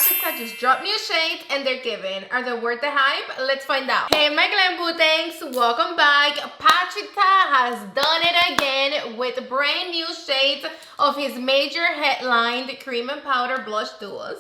Patricia just dropped new shades and they're giving. Are they worth the hype? Let's find out. Hey my glam bootangs, welcome back. Patricia has done it again with brand new shades of his major headline, the cream and powder blush duos.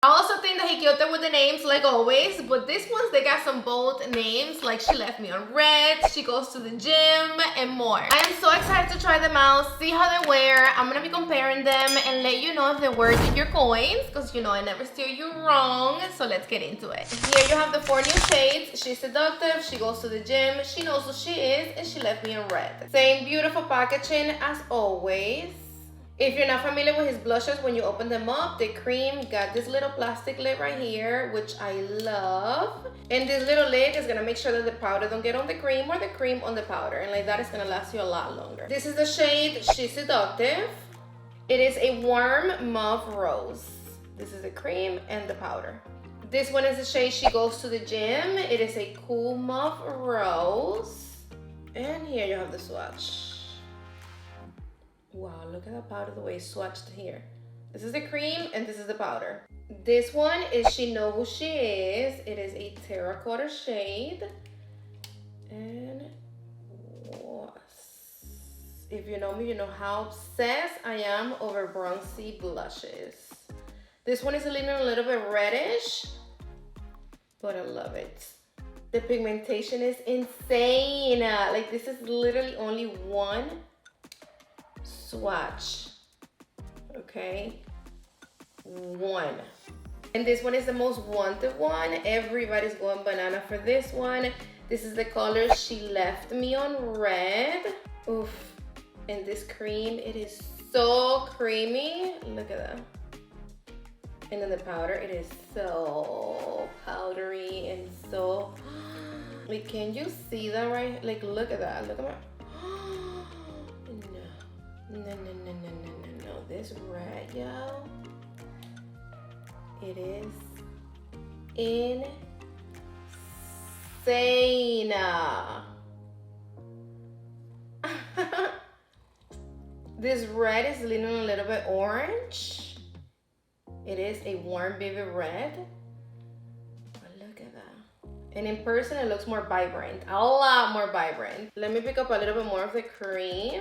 I also think that he killed it with the names like always, but these ones, they got some bold names like She Left Me on Red, She Goes to the Gym, and more. I am so excited to try them out, see how they wear. I'm gonna be comparing them and let you know if they're worth your coins, because you know I never steer you wrong. So let's get into it. Here you have the 4 new shades. She's Seductive, She Goes to the Gym, She Knows Who She Is, and She Left Me on Red. Same beautiful packaging as always. If you're not familiar with his blushes, when you open them up, the cream got this little plastic lid right here, which I love. And this little lid is gonna make sure that the powder don't get on the cream or the cream on the powder. And like that, it's gonna last you a lot longer. This is the shade She's Seductive. It is a warm mauve rose. This is the cream and the powder. This one is the shade She Goes to the Gym. It is a cool mauve rose. And here you have the swatch. Wow, look at that powder, the way it's swatched here. This is the cream and this is the powder. This one is She Know Who She Is. It is a terracotta shade. And if you know me, you know how obsessed I am over bronzy blushes. This one is leaning a little bit reddish, but I love it. The pigmentation is insane. Like this is literally only one swatch, okay, one. And this one is the most wanted one. Everybody's going banana for this one. This is the color She Left Me on Red. Oof. And this cream, it is so creamy. Look at that. And then the powder, it is so powdery and so, like, can you see that right? Like, look at that. Look at my, no. This red, y'all, it is insane. This red is leaning a little bit orange. It is a warm baby red. But look at that. And in person, it looks more vibrant, a lot more vibrant. Let me pick up a little bit more of the cream.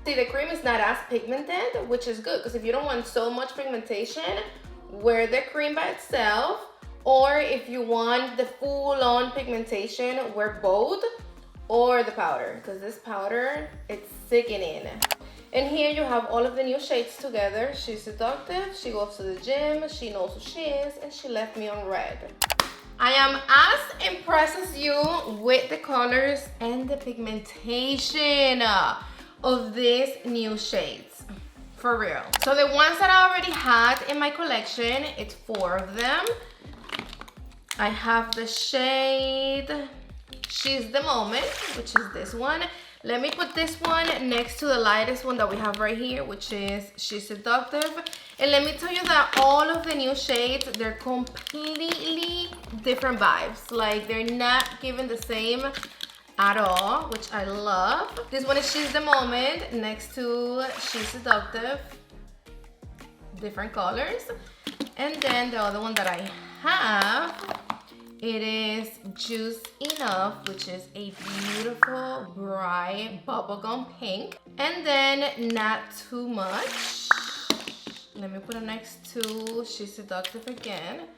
See, the cream is not as pigmented, which is good, because if you don't want so much pigmentation, wear the cream by itself. Or if you want the full-on pigmentation, wear both, or the powder, because this powder, it's sickening. And here you have all of the new shades together. She's Seductive, She Goes to the Gym, She Knows Who She Is, and She Left Me on Red. I am as impressed as you with the colors and the pigmentation of these new shades, for real. So the ones that I already had in my collection, it's 4 of them. I have the shade She's the Moment, which is this one. Let me put this one next to the lightest one that we have right here, which is She's Seductive. And let me tell you that all of the new shades, they're completely different vibes. Like, they're not given the same at all, which I love. This one is She's the Moment next to She's Seductive. Different colors. And then the other one that I have, it is Juice Enough, which is a beautiful bright bubblegum pink. And then Not Too Much. Let me put it next to She's Seductive again.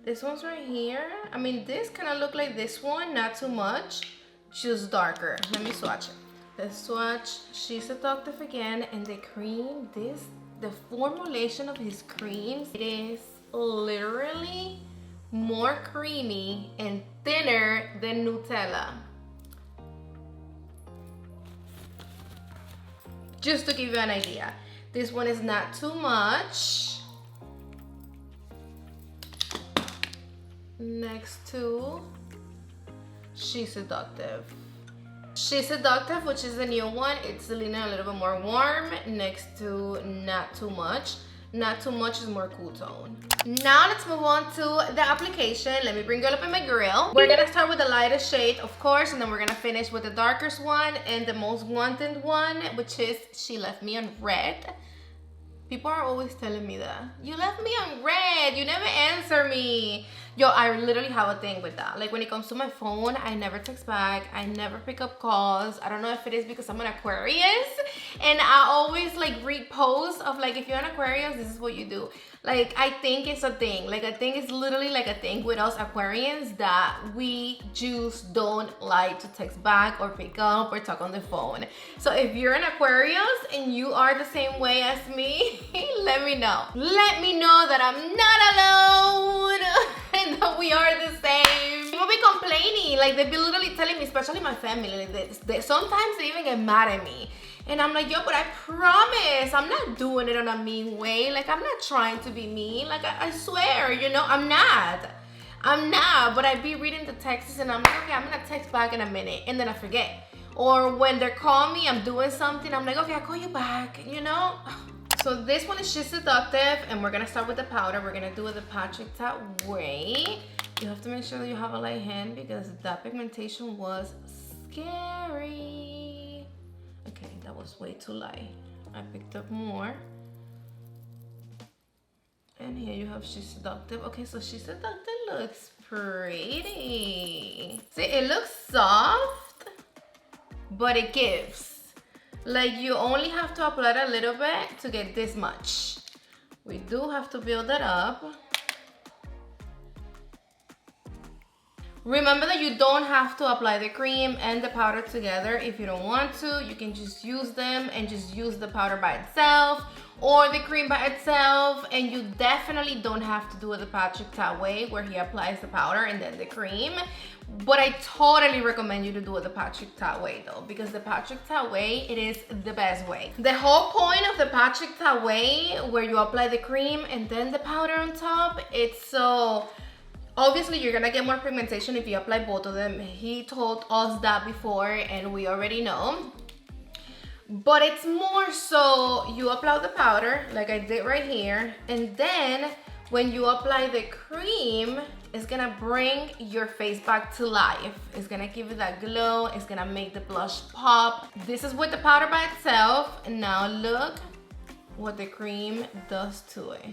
This one's right here. I mean, this kind of look like this one, Not Too Much, just darker. Let me swatch it. Let's swatch She's Seductive again. And the cream, the formulation of these creams, it is literally more creamy and thinner than Nutella. Just to give you an idea. This one is Not Too Much. Next to She's Seductive. She's Seductive, which is the new one. It's leaning a little bit more warm next to Not Too Much. Not too much is more cool tone. Now let's move on to the application. Let me bring it up in my grill. We're gonna start with the lightest shade, of course, and then we're gonna finish with the darkest one and the most wanted one, which is She Left Me on Red. People are always telling me that. You left me on red, you never answer me. Yo, I literally have a thing with that. Like when it comes to my phone, I never text back, I never pick up calls. I don't know if it is because I'm an Aquarius and I always like read posts of like, if you're an Aquarius, this is what you do. Like, I think it's a thing. Like, I think it's literally like a thing with us Aquarians that we just don't like to text back or pick up or talk on the phone. So if you're an Aquarius and you are the same way as me, let me know. Let me know that I'm not alone and that we are the same. People be complaining. Like, they be literally telling me, especially my family, like sometimes they even get mad at me. And I'm like, yo, but I promise, I'm not doing it in a mean way. Like, I'm not trying to be mean. Like, I swear, you know, I'm not. But I be reading the texts and I'm like, okay, I'm gonna text back in a minute. And then I forget. Or when they're calling me, I'm doing something. I'm like, okay, I'll call you back, you know? So this one is She's Seductive. And we're gonna start with the powder. We're gonna do it the Patrick Tat way. You have to make sure that you have a light hand because that pigmentation was scary. Okay, that was way too light. I picked up more. And here you have She's Seductive. Okay, so She's Seductive looks pretty. See, it looks soft, but it gives. Like, you only have to apply it a little bit to get this much. We do have to build that up. Remember that you don't have to apply the cream and the powder together if you don't want to. You can just use them and just use the powder by itself or the cream by itself. And you definitely don't have to do it the Patrick Tat way where he applies the powder and then the cream. But I totally recommend you to do it the Patrick Tat way though, because the Patrick Tat way, it is the best way. The whole point of the Patrick Tat way where you apply the cream and then the powder on top, it's so... Obviously, you're gonna get more pigmentation if you apply both of them. He told us that before and we already know. But it's more so you apply the powder like I did right here. And then when you apply the cream, it's gonna bring your face back to life. It's gonna give you that glow. It's gonna make the blush pop. This is with the powder by itself. And now look what the cream does to it.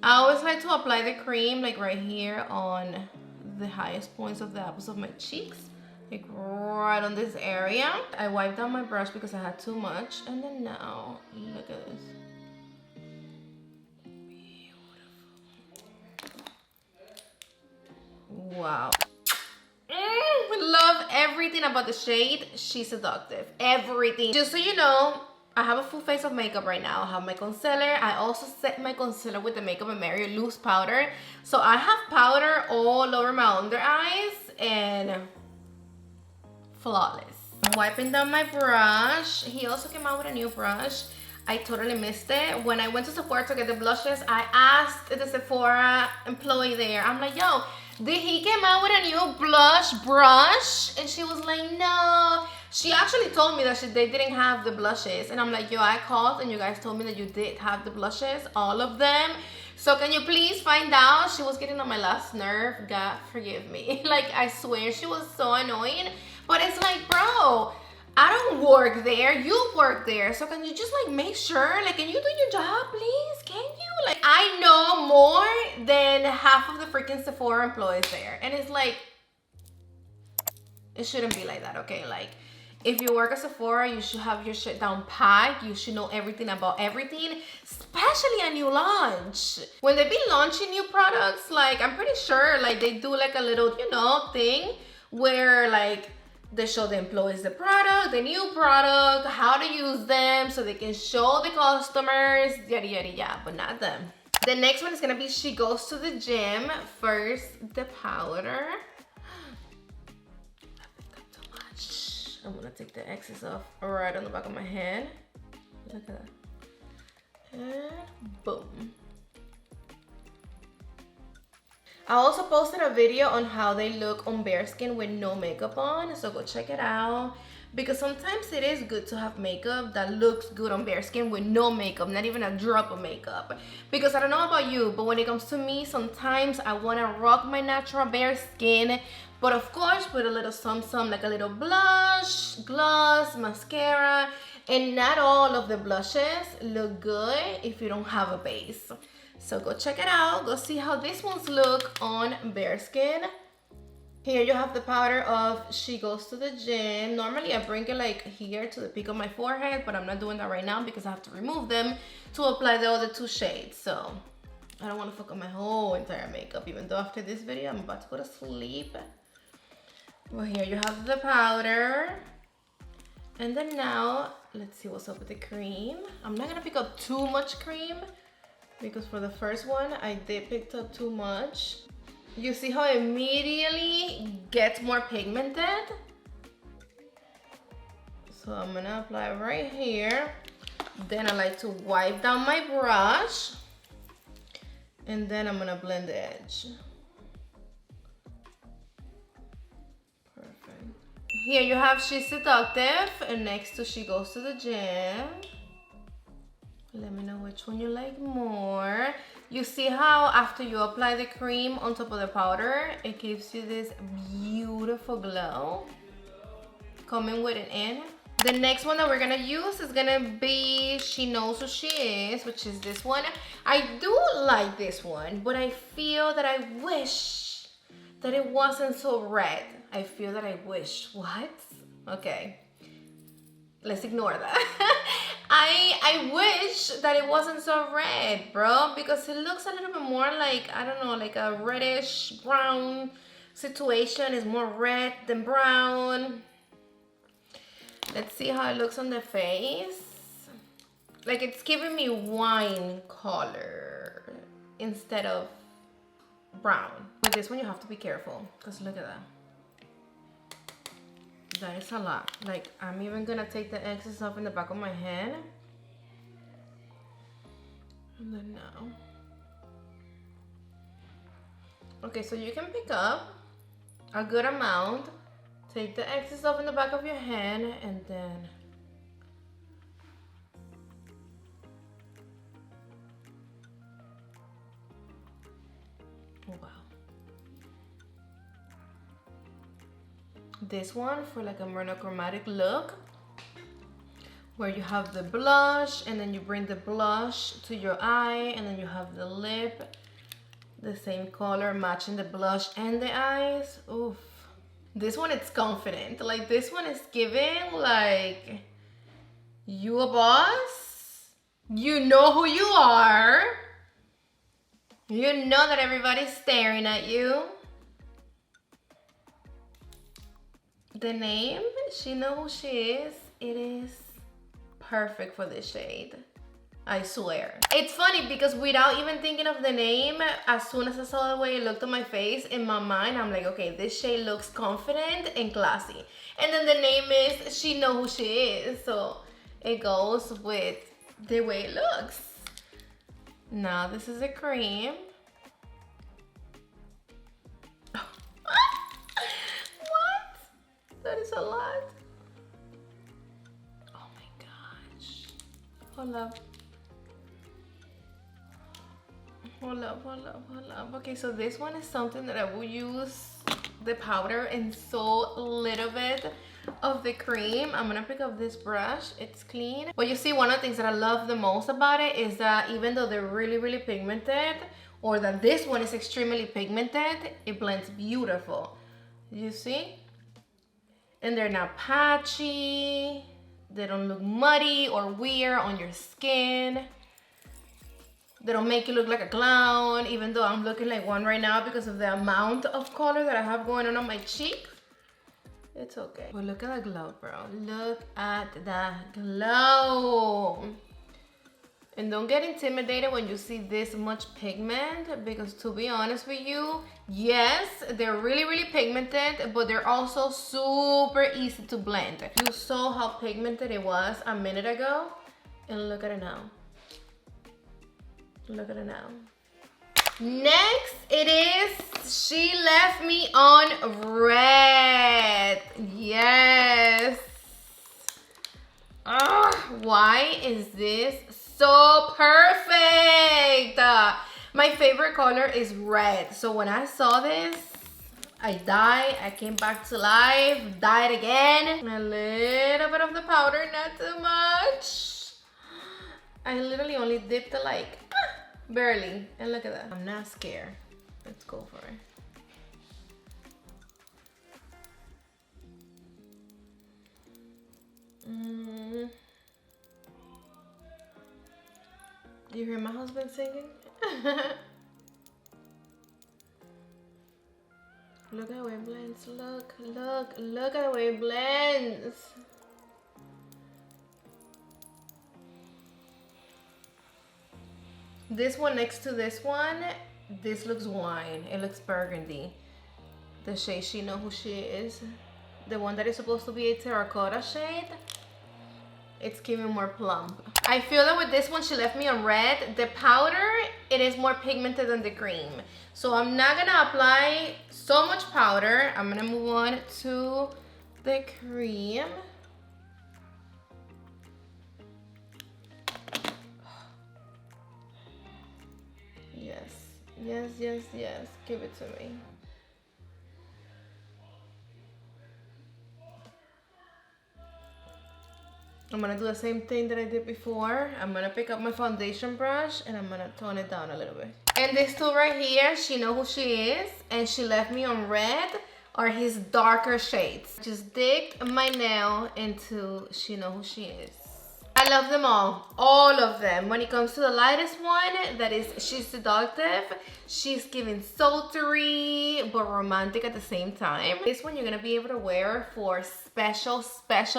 I always like to apply the cream like right here on the highest points of the apples of my cheeks, like right on this area. I wiped down my brush because I had too much, and then now look at this. Beautiful. Wow. Love everything about the shade She's Seductive. Everything. Just so you know, I have a full face of makeup right now. I have my concealer. I also set my concealer with the Makeup and Mary loose powder. So I have powder all over my under eyes and flawless. I'm wiping down my brush. He also came out with a new brush. I totally missed it. When I went to Sephora to get the blushes, I asked the Sephora employee there. I'm like, yo, did he come out with a new blush brush? And she was like, no. She actually told me that they didn't have the blushes. And I'm like, yo, I called and you guys told me that you did have the blushes, all of them. So can you please find out? She was getting on my last nerve. God forgive me. Like, I swear, she was so annoying. But it's like, bro, I don't work there. You work there. So can you just like make sure? Like, can you do your job, please? Can you? Like, I know more than half of the freaking Sephora employees there. And it's like, it shouldn't be like that, okay? Like, if you work at Sephora, you should have your shit down packed. You should know everything about everything, especially a new launch. When they be launching new products, like, I'm pretty sure like they do like a little, you know, thing where like they show the employees the product, the new product, how to use them so they can show the customers, yada, yada, yada, but not them. The next one is gonna be She Goes to the Gym. First, the powder. I'm gonna take the excess off right on the back of my head. Look at that. And boom. I also posted a video on how they look on bare skin with no makeup on, so go check it out. because sometimes it is good to have makeup that looks good on bare skin with no makeup, not even a drop of makeup. Because I don't know about you, but when it comes to me, sometimes I want to rock my natural bare skin, but of course with a little some like a little blush, gloss, mascara, and not all of the blushes look good if you don't have a base. So go check it out, go see how these ones look on bare skin. Here you have the powder of She Goes to the Gym. Normally I bring it like here to the peak of my forehead, but I'm not doing that right now because I have to remove them to apply the other two shades. So I don't want to fuck up my whole entire makeup, even though after this video I'm about to go to sleep. Well, here you have the powder. And then now, let's see what's up with the cream. I'm not gonna pick up too much cream because for the first one, I did pick up too much. You see how it immediately gets more pigmented? So I'm gonna apply right here. Then I like to wipe down my brush. And then I'm gonna blend the edge. Perfect. Here you have She's Seductive, and next to She Goes to the Gym. Let me know which one you like more. You see how after you apply the cream on top of the powder, it gives you this beautiful glow coming with it in. The next one that we're gonna use is gonna be She Knows Who She Is, which is this one. I do like this one, but I feel that I wish that it wasn't so red. I feel that I wish, what? Okay, let's ignore that. I wish that it wasn't so red, bro, because it looks a little bit more like, I don't know, like a reddish brown situation. It's more red than brown. Let's see how it looks on the face. Like it's giving me wine color instead of brown. With this one you have to be careful, because look at that. That is a lot. Like I'm even gonna take the excess off in the back of my head. And then now. Okay, so you can pick up a good amount. Take the excess off in the back of your hand and then oh, wow. This one for like a monochromatic look where you have the blush and then you bring the blush to your eye and then you have the lip the same color matching the blush and the eyes. Oof. This one it's confident. Like this one is giving like you a boss. You know who you are. You know that everybody's staring at you. The name, She Knows Who She Is. It is perfect for this shade. I swear. It's funny because without even thinking of the name, as soon as I saw the way it looked on my face, in my mind, I'm like, okay, this shade looks confident and classy. And then the name is She Knows Who She Is. So it goes with the way it looks. Now this is a cream. What? That is a lot. Oh my gosh. Hold up. Hold up. Okay, so this one is something that I will use the powder and so little bit of the cream. I'm gonna pick up this brush, it's clean. But you see, one of the things that I love the most about it is that even though they're really pigmented, or that this one is extremely pigmented, it blends beautiful. You see? And they're not patchy, they don't look muddy or weird on your skin. They don't make you look like a clown, even though I'm looking like one right now because of the amount of color that I have going on my cheek. It's okay. But look at that glow, bro. Look at that glow. And don't get intimidated when you see this much pigment, because to be honest with you, yes, they're really pigmented, but they're also super easy to blend. You saw how pigmented it was a minute ago, and look at it now. Look at it now. Next, it is She Left Me on Red. Yes. Why is this so perfect? My favorite color is red. So when I saw this, I died. I came back to life, died again. A little bit of the powder, not too much. I literally only dipped it like barely. And look at that. I'm not scared. Let's go for it. You hear my husband singing? Look at the way it blends. Look at the way it blends. This one next to this one, this looks wine. It looks burgundy. The shade She Know Who She Is. The one that is supposed to be a terracotta shade. It's giving more plump. I feel that with this one, she left me on red. The powder, it is more pigmented than the cream. So I'm not gonna apply so much powder. I'm gonna move on to the cream. Yes. Give it to me. I'm gonna do the same thing that I did before. I'm gonna pick up my foundation brush and I'm gonna tone it down a little bit. And this tool right here, She Know Who She Is, and she left me on red, are his darker shades. Just dipped my nail into She Know Who She Is. I love them all of them. When it comes to the lightest one, that is She's Seductive. She's giving sultry but romantic at the same time. This one you're gonna be able to wear for special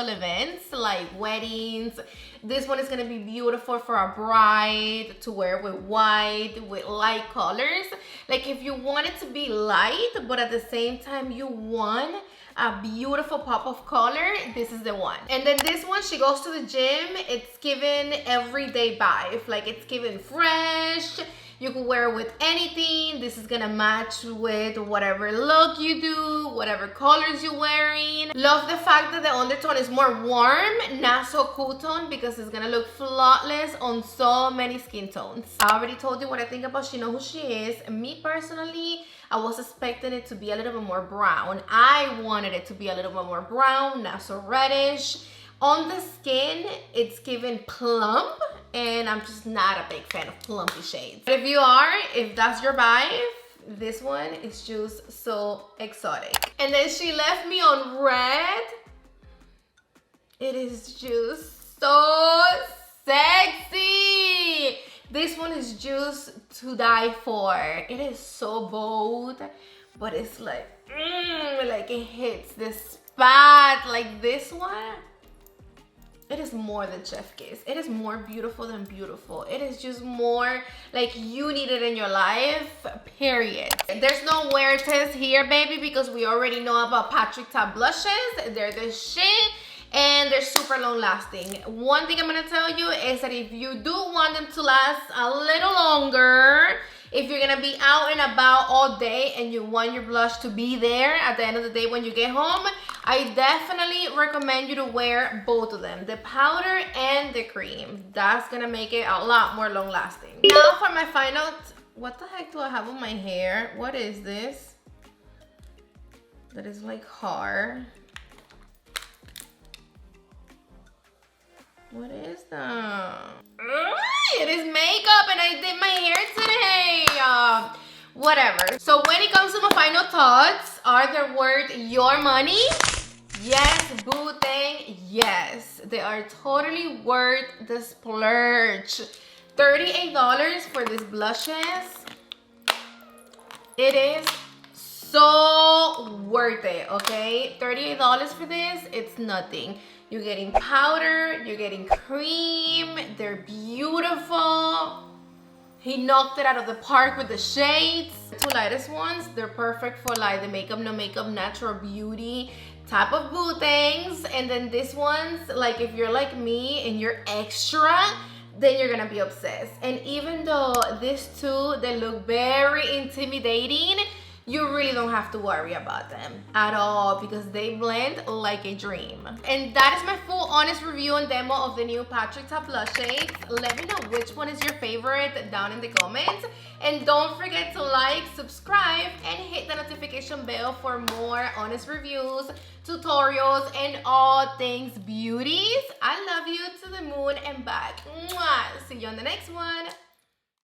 events like weddings. This one is gonna be beautiful for a bride to wear with white, with light colors. Like if you want it to be light, but at the same time you want a beautiful pop of color, this is the one. And then this one, she goes to the gym. It's given everyday vibe. Like it's given fresh. You can wear it with anything. This is gonna match with whatever look you do, whatever colors you're wearing. Love the fact that the undertone is more warm, not so cool tone, because it's gonna look flawless on so many skin tones. I already told you what I think about She Know Who She Is. Me personally, I was expecting it to be a little bit more brown. I wanted it to be a little bit more brown, not so reddish. On the skin, it's given plump, and I'm just not a big fan of plumpy shades. But if you are, if that's your vibe, this one is just so exotic. And then she left me on red. It is just so sexy. This one is just to die for. It is so bold, but it's like it hits the spot. Like this one, it is more than chef kiss. It is more beautiful than beautiful. It is just more like you need it in your life, period. There's no wear test here, baby, because we already know about Patrick Ta blushes. They're the shit. And they're super long lasting. One thing I'm gonna tell you is that if you do want them to last a little longer, if you're gonna be out and about all day and you want your blush to be there at the end of the day when you get home, I definitely recommend you to wear both of them, the powder and the cream. That's gonna make it a lot more long lasting. Now for my final, what the heck do I have on my hair? What is this? That is like hard. What is that? It is makeup and I did my hair today. Whatever. So when it comes to my final thoughts, are they worth your money? Yes, boo thing, yes. They are totally worth the splurge. $38 for these blushes. It is so worth it, okay? $38 for this, it's nothing. You're getting powder, you're getting cream, they're beautiful. He knocked it out of the park with the shades. The two lightest ones, they're perfect for like the makeup, no makeup, natural beauty type of boo things. And then these ones, like if you're like me and you're extra, then you're gonna be obsessed. And even though these two, they look very intimidating, you really don't have to worry about them at all because they blend like a dream. And that is my full honest review and demo of the new Patrick Ta blush shades. Let me know which one is your favorite down in the comments. And don't forget to like, subscribe, and hit the notification bell for more honest reviews, tutorials, and all things beauties. I love you to the moon and back. Mwah! See you on the next one.